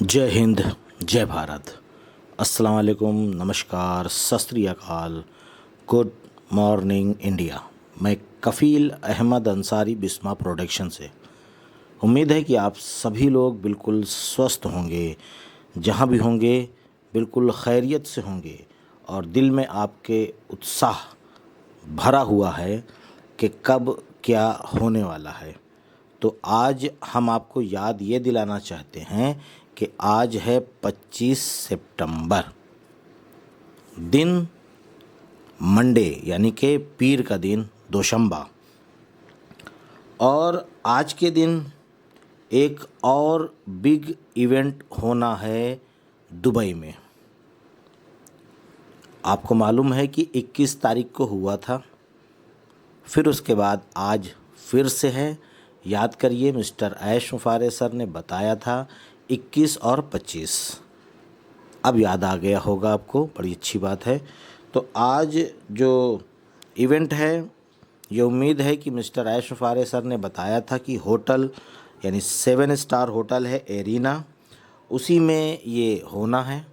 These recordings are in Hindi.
जय हिंद, जय भारत। अस्सलाम वालेकुम, नमस्कार, सत श्री अकाल, गुड मॉर्निंग इंडिया। मैं कफ़ील अहमद अंसारी, बिस्मा प्रोडक्शन से। उम्मीद है कि आप सभी लोग बिल्कुल स्वस्थ होंगे, जहाँ भी होंगे बिल्कुल खैरियत से होंगे और दिल में आपके उत्साह भरा हुआ है कि कब क्या होने वाला है। तो आज हम आपको याद ये दिलाना चाहते हैं कि आज है 25 सितंबर, दिन मंडे यानी कि पीर का दिन, दोशंबा। और आज के दिन एक और बिग इवेंट होना है दुबई में। आपको मालूम है कि 21 तारीख को हुआ था, फिर उसके बाद आज फिर से है। याद करिए, मिस्टर ऐश मुफारे सर ने बताया था 21 और 25। अब याद आ गया होगा आपको, बड़ी अच्छी बात है। तो आज जो इवेंट है, ये उम्मीद है कि मिस्टर ऐश मुफारे सर ने बताया था कि होटल यानी 7 स्टार होटल है एरिना, उसी में ये होना है।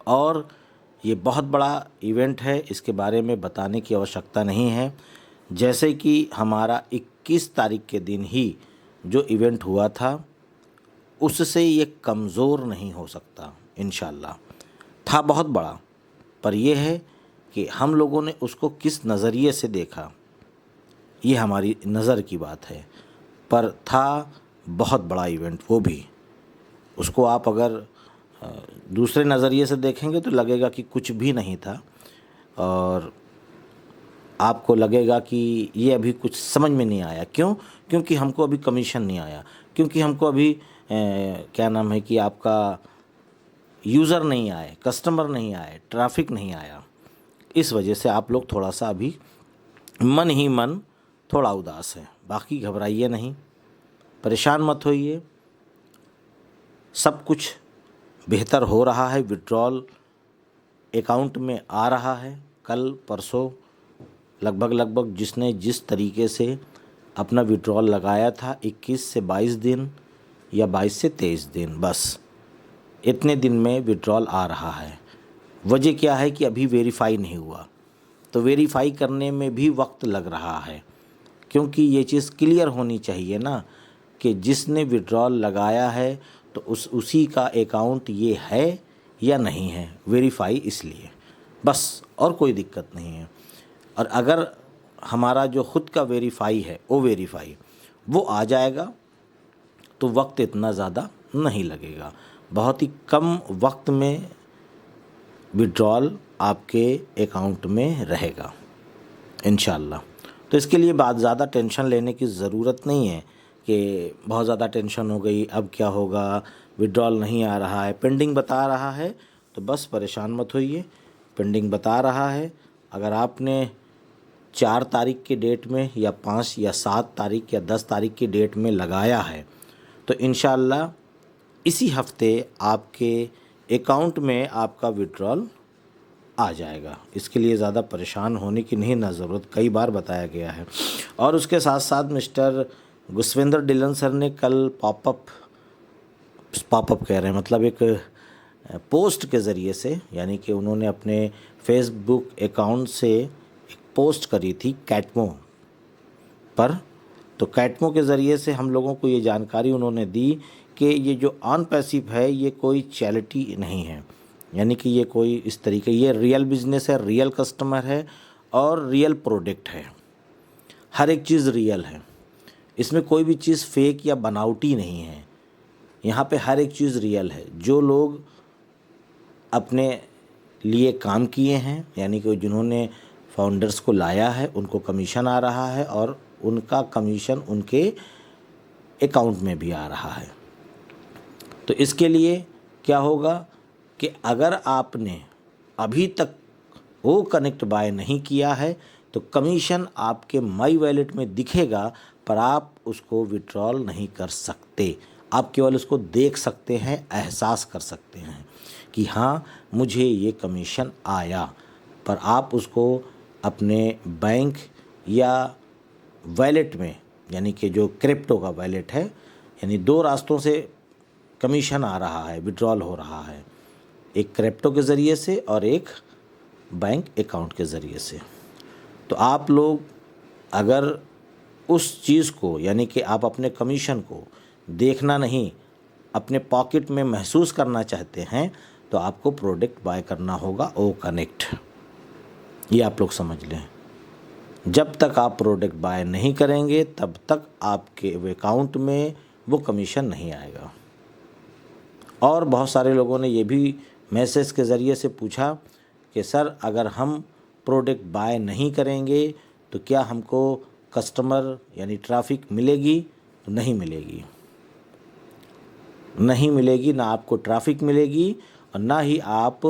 और ये बहुत बड़ा इवेंट है, इसके बारे में बताने की आवश्यकता नहीं है। जैसे कि हमारा 21 तारीख के दिन ही जो इवेंट हुआ था, उससे ये कमज़ोर नहीं हो सकता इंशाल्लाह। था बहुत बड़ा, पर यह है कि हम लोगों ने उसको किस नज़रिए से देखा, ये हमारी नज़र की बात है। पर था बहुत बड़ा इवेंट वो भी। उसको आप अगर दूसरे नज़रिए से देखेंगे तो लगेगा कि कुछ भी नहीं था, और आपको लगेगा कि ये अभी कुछ समझ में नहीं आया। क्यों? क्योंकि हमको अभी कमीशन नहीं आया, क्योंकि हमको अभी क्या नाम है कि आपका यूज़र नहीं आए, कस्टमर नहीं आए, ट्रैफिक नहीं आया। इस वजह से आप लोग थोड़ा सा अभी मन ही मन थोड़ा उदास है। बाकी घबराइए नहीं, परेशान मत होइए, सब कुछ बेहतर हो रहा है। विड्रॉल अकाउंट में आ रहा है। कल परसों लगभग जिसने जिस तरीके से अपना विड्रॉल लगाया था, 21 से 22 दिन या 22 से 23 दिन, बस इतने दिन में विड्रॉल आ रहा है। वजह क्या है कि अभी वेरीफाई नहीं हुआ, तो वेरीफाई करने में भी वक्त लग रहा है, क्योंकि ये चीज़ क्लियर होनी चाहिए ना कि जिसने विड्रॉल लगाया है तो उसी का अकाउंट ये है या नहीं है। वेरीफाई इसलिए, बस, और कोई दिक्कत नहीं है। और अगर हमारा जो ख़ुद का वेरीफाई है, वो आ जाएगा तो वक्त इतना ज़्यादा नहीं लगेगा। बहुत ही कम वक्त में विड्रॉल आपके अकाउंट में रहेगा इंशाल्लाह। तो इसके लिए बात ज़्यादा टेंशन लेने की ज़रूरत नहीं है कि बहुत ज़्यादा टेंशन हो गई, अब क्या होगा, विड्रॉल नहीं आ रहा है, पेंडिंग बता रहा है। तो बस परेशान मत होइए, पेंडिंग बता रहा है। अगर आपने 4 तारीख के डेट में या 5 या 7 तारीख या 10 तारीख की डेट में लगाया है, तो इंशाल्लाह इसी हफ्ते आपके अकाउंट में आपका विड्रॉल आ जाएगा। इसके लिए ज़्यादा परेशान होने की नहीं ना ज़रूरत, कई बार बताया गया है। और उसके साथ साथ मिस्टर गुसविंदर डिलन सर ने कल पॉपअप कह रहे हैं, मतलब एक पोस्ट के ज़रिए से, यानी कि उन्होंने अपने फेसबुक अकाउंट से एक पोस्ट करी थी कैटमो पर। तो कैटमो के ज़रिए से हम लोगों को ये जानकारी उन्होंने दी कि ये जो ऑन पैसिव है, ये कोई चैरिटी नहीं है, यानी कि ये कोई इस तरीके, ये रियल बिज़नेस है, रियल कस्टमर है और रियल प्रोडक्ट है। हर एक चीज़ रियल है, इसमें कोई भी चीज़ फेक या बनावटी नहीं है। यहाँ पे हर एक चीज़ रियल है। जो लोग अपने लिए काम किए हैं, यानी कि जिन्होंने फाउंडर्स को लाया है, उनको कमीशन आ रहा है और उनका कमीशन उनके अकाउंट में भी आ रहा है। तो इसके लिए क्या होगा कि अगर आपने अभी तक वो कनेक्ट बाय नहीं किया है तो कमीशन आपके माई वॉलेट में दिखेगा, पर आप उसको विड्रॉल नहीं कर सकते। आप केवल उसको देख सकते हैं, एहसास कर सकते हैं कि हाँ मुझे ये कमीशन आया, पर आप उसको अपने बैंक या वॉलेट में, यानी कि जो क्रिप्टो का वॉलेट है, यानी 2 रास्तों से कमीशन आ रहा है, विड्रॉल हो रहा है, एक क्रिप्टो के ज़रिए से और एक बैंक अकाउंट के ज़रिए से। तो आप लोग अगर उस चीज़ को, यानी कि आप अपने कमीशन को देखना नहीं, अपने पॉकेट में महसूस करना चाहते हैं, तो आपको प्रोडक्ट बाय करना होगा ओ कनेक्ट। ये आप लोग समझ लें। जब तक आप प्रोडक्ट बाय नहीं करेंगे तब तक आपके अकाउंट में वो कमीशन नहीं आएगा। और बहुत सारे लोगों ने ये भी मैसेज के ज़रिए से पूछा कि सर अगर हम प्रोडक्ट बाय नहीं करेंगे तो क्या हमको कस्टमर यानी ट्रैफिक मिलेगी? तो नहीं मिलेगी, नहीं मिलेगी। ना आपको ट्रैफिक मिलेगी और ना ही आप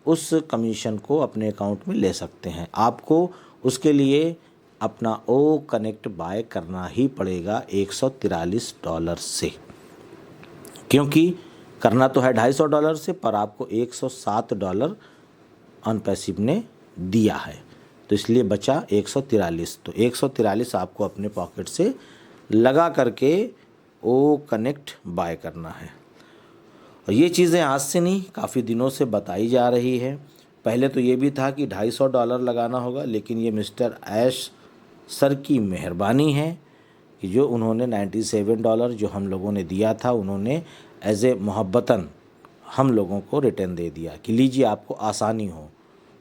उस कमीशन को अपने अकाउंट में ले सकते हैं। आपको उसके लिए अपना ओ कनेक्ट बाय करना ही पड़ेगा $143 से, क्योंकि करना तो है $250 से, पर आपको $107 ऑन पैसिव ने दिया है, तो इसलिए बचा 143। तो 143 आपको अपने पॉकेट से लगा करके ओ कनेक्ट बाय करना है। और ये चीज़ें आज से नहीं, काफ़ी दिनों से बताई जा रही है। पहले तो ये भी था कि $250 लगाना होगा, लेकिन ये मिस्टर ऐश सर की मेहरबानी है कि जो उन्होंने $97 जो हम लोगों ने दिया था, उन्होंने एज ए मोहब्बतन हम लोगों को रिटर्न दे दिया कि लीजिए, आपको आसानी हो,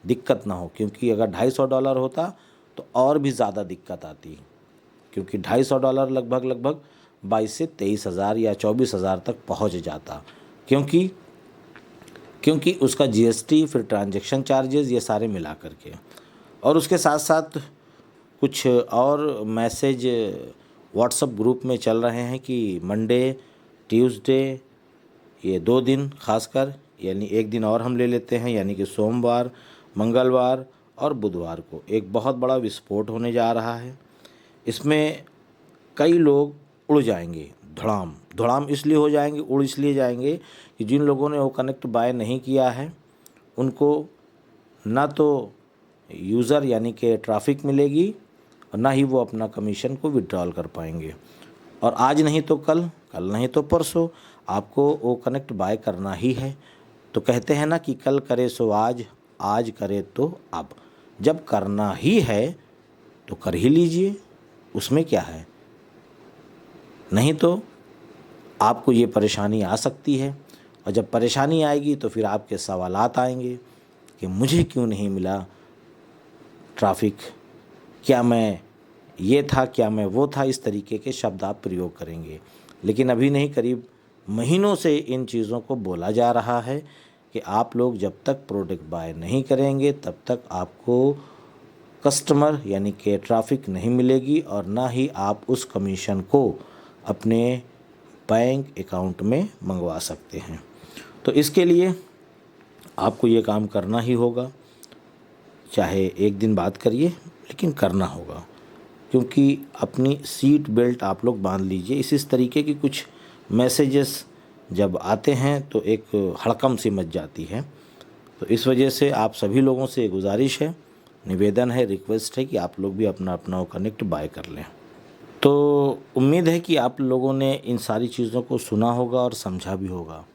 दिक्कत ना हो। क्योंकि अगर $250 होता तो और भी ज़्यादा दिक्कत आती, क्योंकि $250 लगभग 22 से 23 हज़ार या 24 हज़ार तक पहुंच जाता, क्योंकि उसका जीएसटी, फिर ट्रांजैक्शन चार्जेस, ये सारे मिला करके। और उसके साथ साथ कुछ और मैसेज व्हाट्सएप ग्रुप में चल रहे हैं कि मंडे, ट्यूसडे, ये 2 दिन खासकर, यानी एक दिन और हम ले लेते हैं, यानी कि सोमवार, मंगलवार और बुधवार को एक बहुत बड़ा विस्फोट होने जा रहा है। इसमें कई लोग उड़ जाएंगे, धड़ाम धड़ाम इसलिए हो जाएंगे, उड़ इसलिए जाएंगे कि जिन लोगों ने वो कनेक्ट बाय नहीं किया है उनको ना तो यूज़र यानी कि ट्रैफिक मिलेगी और ना ही वो अपना कमीशन को विड्रॉल कर पाएंगे। और आज नहीं तो कल, कल नहीं तो परसों आपको वो कनेक्ट बाय करना ही है। तो कहते हैं ना कि कल करे सो आज, आज करे तो अब। जब करना ही है तो कर ही लीजिए, उसमें क्या है। नहीं तो आपको ये परेशानी आ सकती है, और जब परेशानी आएगी तो फिर आपके सवालात आएंगे कि मुझे क्यों नहीं मिला ट्रैफिक, क्या मैं ये था, क्या मैं वो था। इस तरीके के शब्द आप प्रयोग करेंगे। लेकिन अभी नहीं, करीब महीनों से इन चीज़ों को बोला जा रहा है कि आप लोग जब तक प्रोडक्ट बाय नहीं करेंगे तब तक आपको कस्टमर यानी कि ट्रैफिक नहीं मिलेगी, और ना ही आप उस कमीशन को अपने बैंक अकाउंट में मंगवा सकते हैं। तो इसके लिए आपको ये काम करना ही होगा, चाहे एक दिन बात करिए, लेकिन करना होगा। क्योंकि अपनी सीट बेल्ट आप लोग बांध लीजिए। इस तरीके की कुछ मैसेजेस जब आते हैं तो एक हड़कम सी मच जाती है। तो इस वजह से आप सभी लोगों से गुजारिश है, निवेदन है, रिक्वेस्ट है कि आप लोग भी अपना अपना कनेक्ट बाय कर लें। तो उम्मीद है कि आप लोगों ने इन सारी चीज़ों को सुना होगा और समझा भी होगा,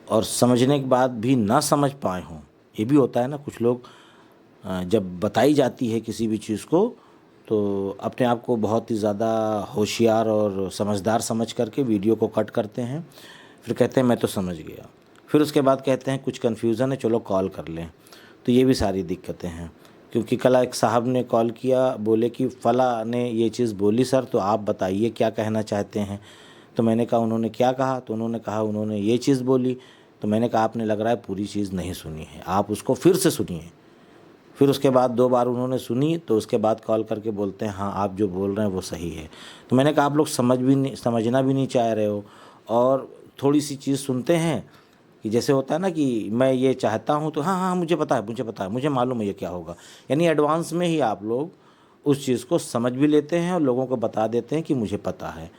और समझने के बाद भी ना समझ पाए हों। ये भी होता है ना, कुछ लोग जब बताई जाती है किसी भी चीज़ को तो अपने आप को बहुत ही ज़्यादा होशियार और समझदार समझ करके वीडियो को कट करते हैं, फिर कहते हैं मैं तो समझ गया, फिर उसके बाद कहते हैं कुछ कन्फ्यूज़न है, चलो कॉल कर लें। तो ये भी सारी दिक्कतें हैं। क्योंकि कल एक साहब ने कॉल किया, बोले कि फ़ला ने ये चीज़ बोली सर, तो आप बताइए क्या कहना चाहते हैं। तो मैंने कहा उन्होंने क्या कहा, तो उन्होंने कहा उन्होंने ये चीज़ बोली। तो मैंने कहा आपने लग रहा है पूरी चीज़ नहीं सुनी है, आप उसको फिर से सुनिए। फिर उसके बाद 2 बार उन्होंने सुनी, तो उसके बाद कॉल करके बोलते हैं हाँ आप जो बोल रहे हैं वो सही है। तो मैंने कहा आप लोग समझना भी नहीं चाह रहे हो, और थोड़ी सी चीज़ सुनते हैं कि जैसे होता है ना कि मैं ये चाहता हूँ तो हाँ हाँ मुझे पता है, मुझे मालूम है ये क्या होगा। यानी एडवांस में ही आप लोग उस चीज़ को समझ भी लेते हैं और लोगों को बता देते हैं कि मुझे पता है,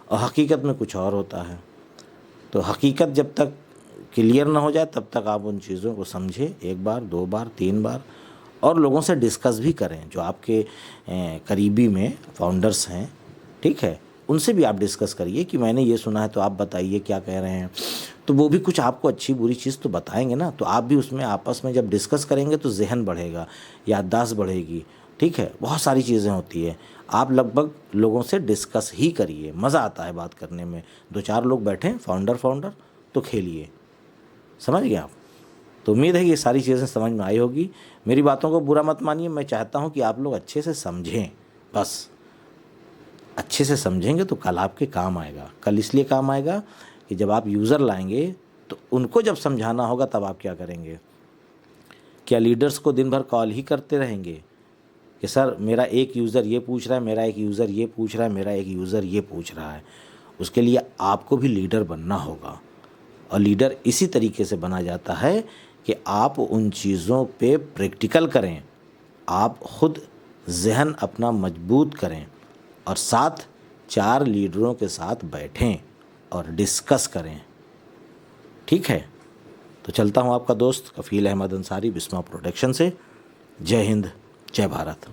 और हकीकत में कुछ और होता है। तो हकीकत जब तक क्लियर ना हो जाए तब तक आप उन चीज़ों को समझें 1 बार, 2 बार, 3 बार, और लोगों से डिस्कस भी करें जो आपके करीबी में फाउंडर्स हैं, ठीक है। उनसे भी आप डिस्कस करिए कि मैंने ये सुना है तो आप बताइए क्या कह रहे हैं। तो वो भी कुछ आपको अच्छी बुरी चीज़ तो बताएंगे ना, तो आप भी उसमें आपस में जब डिस्कस करेंगे तो जहन बढ़ेगा, याददाश्त बढ़ेगी। ठीक है, बहुत सारी चीज़ें होती है। आप लगभग लोगों से डिस्कस ही करिए, मज़ा आता है बात करने में। 2-4 लोग बैठें फाउंडर तो खेलिए। समझ गए आप? तो उम्मीद है कि ये सारी चीज़ें समझ में आई होगी। मेरी बातों को बुरा मत मानिए, मैं चाहता हूँ कि आप लोग अच्छे से समझें। बस अच्छे से समझेंगे तो कल आपके काम आएगा। कल इसलिए काम आएगा कि जब आप यूज़र लाएंगे तो उनको जब समझाना होगा तब आप क्या करेंगे। क्या लीडर्स को दिन भर कॉल ही करते रहेंगे कि सर मेरा एक यूज़र ये पूछ रहा है, मेरा एक यूज़र ये पूछ रहा है, मेरा एक यूज़र ये पूछ रहा है। उसके लिए आपको भी लीडर बनना होगा, और लीडर इसी तरीके से बना जाता है कि आप उन चीज़ों पे प्रैक्टिकल करें, आप खुद जहन अपना मजबूत करें और साथ 4 लीडरों के साथ बैठें और डिस्कस करें। ठीक है, तो चलता हूँ आपका दोस्त कफ़ील अहमद अंसारी, बिस्मा प्रोडक्शन से। जय हिंद, जय भारत।